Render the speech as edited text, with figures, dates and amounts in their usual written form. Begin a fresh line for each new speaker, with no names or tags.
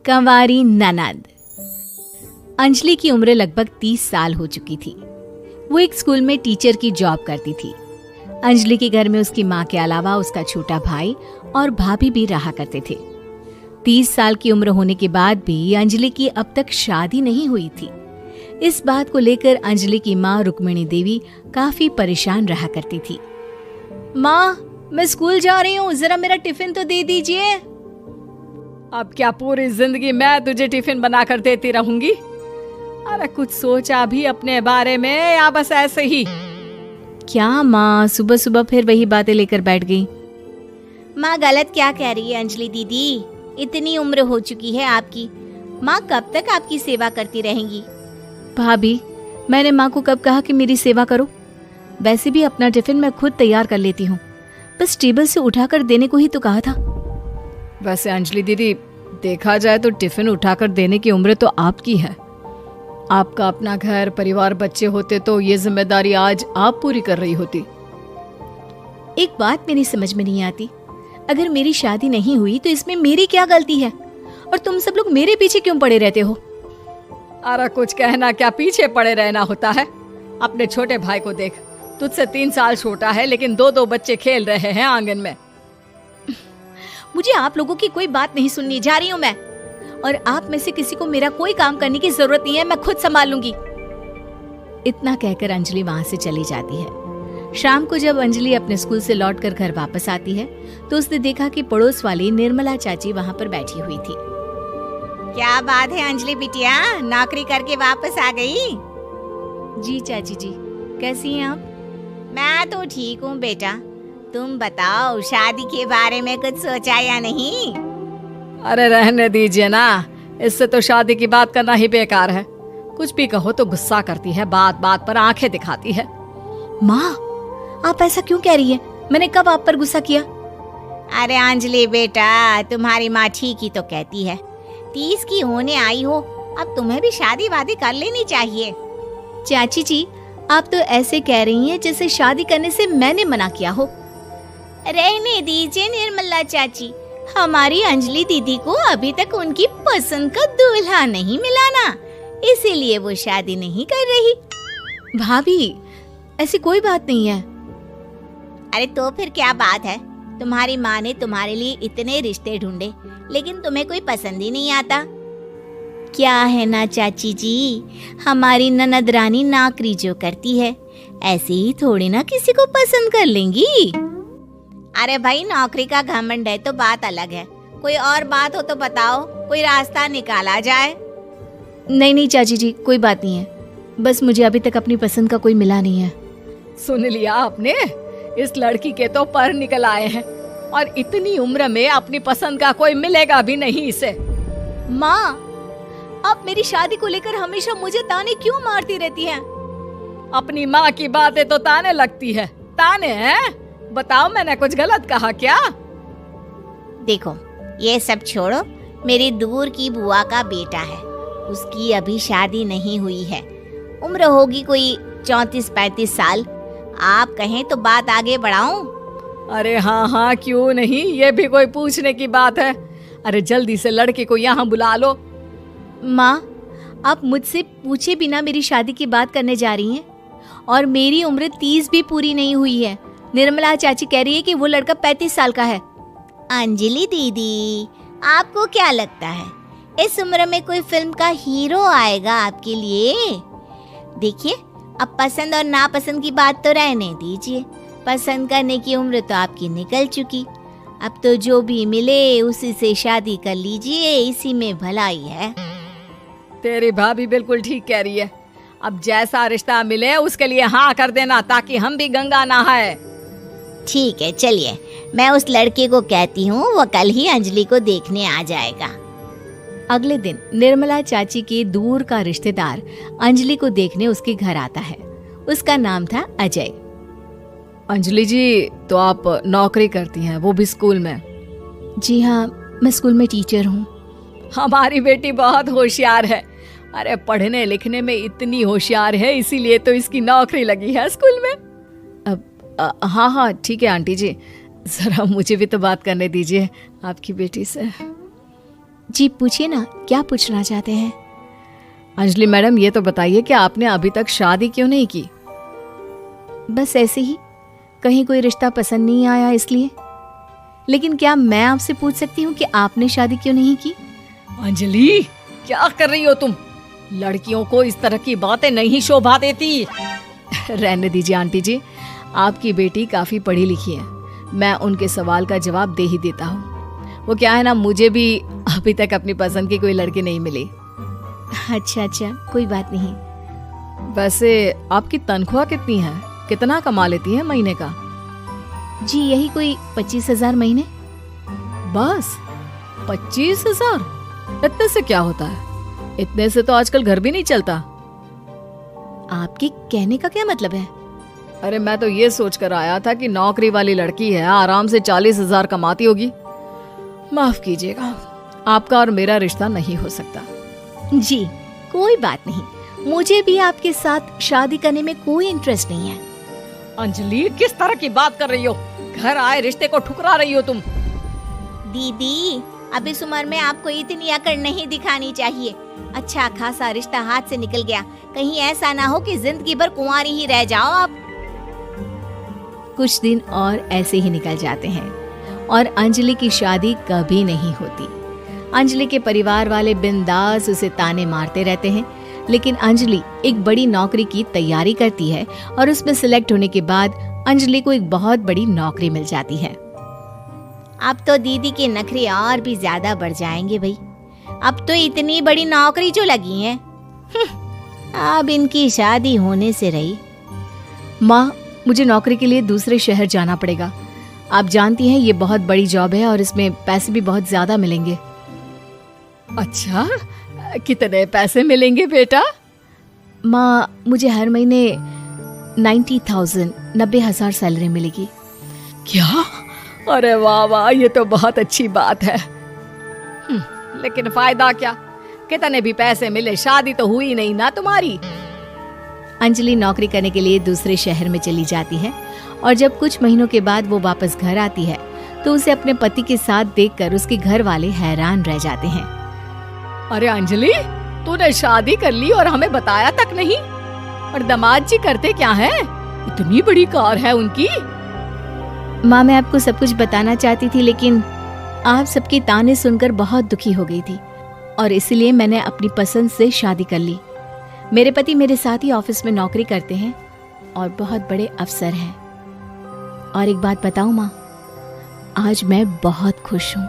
कंवारी ननद। अंजलि की उम्र लगभग 30 साल हो चुकी थी। वो एक स्कूल में टीचर की जॉब करती थी। अंजलि के घर में उसकी माँ के अलावा उसका छोटा भाई और भाभी भी रहा करते थे। 30 साल की उम्र होने के बाद भी अंजलि की अब तक शादी नहीं हुई थी। इस बात को लेकर अंजलि की माँ रुक्मिणी देवी काफी परेशान रहा करती थी। माँ, मैं स्कूल जा रही हूँ, जरा मेरा टिफिन तो दे दीजिए।
अब क्या पूरी जिंदगी मैं तुझे टिफिन बनाकर देती रहूंगी? अरे कुछ सोचा भी अपने बारे में या बस ऐसे ही?
क्या माँ, सुबह सुबह फिर वही बातें लेकर बैठ गई।
माँ गलत क्या कह रही है अंजलि दीदी? इतनी उम्र हो चुकी है आपकी, माँ कब तक आपकी सेवा करती रहेंगी?
भाभी, मैंने माँ को कब कहा कि मेरी सेवा करो? वैसे भी अपना टिफिन मैं खुद तैयार कर लेती हूँ, बस टेबल से उठाकर देने को ही तो कहा था।
वैसे अंजलि दीदी, देखा जाए तो टिफिन उठाकर देने की उम्र तो आपकी है। आपका अपना घर परिवार बच्चे होते तो ये जिम्मेदारी आज आप पूरी कर रही होती।
एक बात मेरी समझ में नहीं आती, अगर मेरी शादी नहीं हुई तो इसमें मेरी क्या गलती है? और तुम सब लोग मेरे पीछे क्यों पड़े रहते हो?
अरे कुछ कहना क्या पीछे पड़े रहना होता है? अपने छोटे भाई को देख, तुझसे 3 साल छोटा है लेकिन 2 बच्चे खेल रहे हैं आंगन में।
मुझे आप लोगों की कोई बात नहीं सुननी, जा रही हूँ मैं। और आप में से किसी को मेरा कोई काम करने की जरूरत नहीं है, मैं खुद संभाल लूंगी। इतना कहकर अंजलि वहां से चली जाती है। शाम को जब अंजलि अपने स्कूल से लौटकर घर वापस आती है तो उसने देखा कि पड़ोस वाली निर्मला चाची वहां पर बैठी हुई थी।
क्या बात है अंजलि बिटिया, नौकरी करके वापस आ गई?
जी चाची जी, कैसी हैं आप?
मैं तो ठीक हूँ बेटा, तुम बताओ शादी के बारे में कुछ सोचा या नहीं?
अरे रहने दीजिए ना, इससे तो शादी की बात करना ही बेकार है। कुछ भी कहो तो गुस्सा करती है, बात बात पर आंखें दिखाती है।
माँ, आप ऐसा क्यों कह रही है? मैंने कब आप पर गुस्सा किया?
अरे अंजलि बेटा, तुम्हारी माँ ठीक ही तो कहती है। 30 की होने आई हो, अब तुम्हें भी शादी वादी कर लेनी चाहिए।
चाची जी, आप तो ऐसे कह रही हैं जैसे शादी करने से मैंने मना किया हो।
रहने दीजिए निर्मला चाची, हमारी अंजलि दीदी को अभी तक उनकी पसंद का दूल्हा नहीं मिला ना, इसीलिए वो शादी नहीं कर रही।
भाभी, ऐसी कोई बात नहीं है।
अरे तो फिर क्या बात है? तुम्हारी माँ ने तुम्हारे लिए इतने रिश्ते ढूंढे लेकिन तुम्हें कोई पसंद ही नहीं आता। क्या है ना चाची जी, हमारी ननद रानी नौकरी जो करती है, ऐसे ही थोड़ी ना किसी को पसंद कर लेंगी। अरे भाई, नौकरी का घमंड है तो बात अलग है, कोई और बात हो तो बताओ, कोई रास्ता निकाला जाए।
नहीं नहीं चाची जी, कोई बात नहीं है, बस मुझे अभी तक अपनी पसंद का कोई मिला नहीं है।
सुन लिया आपने? इस लड़की के तो पर निकल आए हैं और इतनी उम्र में अपनी पसंद का कोई मिलेगा भी नहीं इसे।
माँ, आप मेरी शादी को लेकर हमेशा मुझे ताने क्यों मारती रहती हैं?
अपनी माँ की बातें तो ताने लगती है। ताने हैं? बताओ, मैंने कुछ गलत कहा क्या?
देखो, ये सब छोड़ो, मेरी दूर की बुआ का बेटा है, उसकी अभी शादी नहीं हुई है, उम्र होगी कोई 34-35 साल। आप कहें तो बात आगे बढ़ाऊं?
अरे हाँ हाँ, क्यों नहीं, ये भी कोई पूछने की बात है। अरे जल्दी से लड़के को यहाँ बुला लो।
माँ, आप मुझसे पूछे बिना मेरी शादी की बात करने जा रही हैं, और मेरी उम्र 30 भी पूरी नहीं हुई है। निर्मला चाची कह रही है कि वो लड़का 35 साल का है।
अंजलि दीदी, आपको क्या लगता है इस उम्र में कोई फिल्म का हीरो आएगा आपके लिए? देखिए, अब पसंद और नापसंद की बात तो रहने दीजिए, पसंद करने की उम्र तो आपकी निकल चुकी। अब तो जो भी मिले उसी से शादी कर लीजिए, इसी में भलाई है।
तेरी भाभी बिल्कुल ठीक कह रही है। अब जैसा रिश्ता मिले उसके लिए हाँ कर देना, ताकि हम भी गंगा नहाए।
ठीक है, चलिए मैं उस लड़के को कहती हूँ, वो कल ही अंजलि को देखने आ जाएगा।
अगले दिन निर्मला चाची के दूर का रिश्तेदार अंजलि को देखने उसके घर आता है। उसका नाम था अजय।
अंजलि जी, तो आप नौकरी करती हैं, वो भी स्कूल में?
जी हाँ, मैं स्कूल में टीचर हूँ।
हमारी बेटी बहुत होशियार है। अरे पढ़ने लिखने में इतनी होशियार है, इसीलिए तो इसकी नौकरी लगी है स्कूल में।
हाँ हाँ ठीक है आंटी जी, जरा मुझे भी तो बात करने दीजिए आपकी बेटी से। जी पूछिए ना, क्या पूछना चाहते हैं?
अंजलि मैडम, ये तो बताइए कि आपने अभी तक शादी क्यों नहीं की?
बस ऐसे ही, कहीं कोई रिश्ता पसंद नहीं आया इसलिए। लेकिन क्या मैं आपसे पूछ सकती हूँ कि आपने शादी क्यों नहीं की?
अंजलि, क्या कर रही हो तुम? लड़कियों को इस तरह की बातें नहीं शोभा देती। रहने दीजिए आंटी जी, आपकी बेटी काफी पढ़ी लिखी है, मैं उनके सवाल का जवाब दे ही देता हूँ। वो क्या है ना, मुझे भी अभी तक अपनी पसंद की कोई लड़की नहीं मिली।
अच्छा, कोई बात नहीं।
वैसे आपकी तनख्वाह कितनी है? कितना कमा लेती है महीने का?
जी यही कोई 25,000 महीने।
बस 25,000? इतने से क्या होता है? इतने से तो आजकल घर भी नहीं चलता।
आपके कहने का क्या मतलब है?
अरे मैं तो ये सोच कर आया था कि नौकरी वाली लड़की है, आराम से 40,000 कमाती होगी। माफ कीजिएगा, आपका और मेरा रिश्ता नहीं हो सकता।
जी कोई बात नहीं, मुझे भी आपके साथ शादी करने में कोई इंटरेस्ट नहीं है।
अंजलि, किस तरह की बात कर रही हो? घर आए रिश्ते को ठुकरा रही हो तुम।
दीदी, अब इस उम्र में आपको इतनी अकड़ नहीं दिखानी चाहिए। अच्छा खासा रिश्ता हाथ से निकल गया, कहीं ऐसा ना हो कि जिंदगी भर कुंवारी ही रह जाओ आप।
कुछ दिन और ऐसे ही निकल जाते हैं और अंजलि की शादी कभी नहीं होती। अंजलि के परिवार वाले बिंदास उसे ताने मारते रहते हैं, लेकिन अंजलि एक बड़ी नौकरी की तैयारी करती है और उसमें सिलेक्ट होने के बाद अंजलि को एक बहुत बड़ी नौकरी मिल जाती है।
अब तो दीदी के नखरे और भी ज्यादा बढ़ जाएंगे भाई। अब तो इतनी बड़ी नौकरी जो लगी है, अब इनकी शादी होने से रही।
माँ, मुझे नौकरी के लिए दूसरे शहर जाना पड़ेगा। आप जानती हैं ये बहुत बड़ी जॉब है और इसमें पैसे भी बहुत ज्यादा मिलेंगे।
अच्छा, कितने पैसे मिलेंगे बेटा?
माँ, मुझे हर महीने 90,000 सैलरी मिलेगी।
क्या? अरे वाह वाह, ये तो बहुत अच्छी बात है। लेकिन फायदा क्या? कितने भी पैसे मिले, शादी तो हुई नहीं ना तुम्हारी।
अंजलि नौकरी करने के लिए दूसरे शहर में चली जाती है और जब कुछ महीनों के बाद वो वापस घर आती है तो उसे अपने पति के साथ देखकर उसके घर वाले हैरान रह जाते हैं।
अरे अंजलि, तूने शादी कर ली और हमें बताया तक नहीं। और दामाद जी करते क्या है? इतनी बड़ी कार है उनकी।
माँ, मैं आपको सब कुछ बताना चाहती थी, लेकिन आप सबके ताने सुनकर बहुत दुखी हो गई थी और इसलिए मैंने अपनी पसंद से शादी कर ली। मेरे पति मेरे साथ ही ऑफिस में नौकरी करते हैं और बहुत बड़े अफसर हैं। और एक बात बताऊं माँ, आज मैं बहुत खुश हूँ।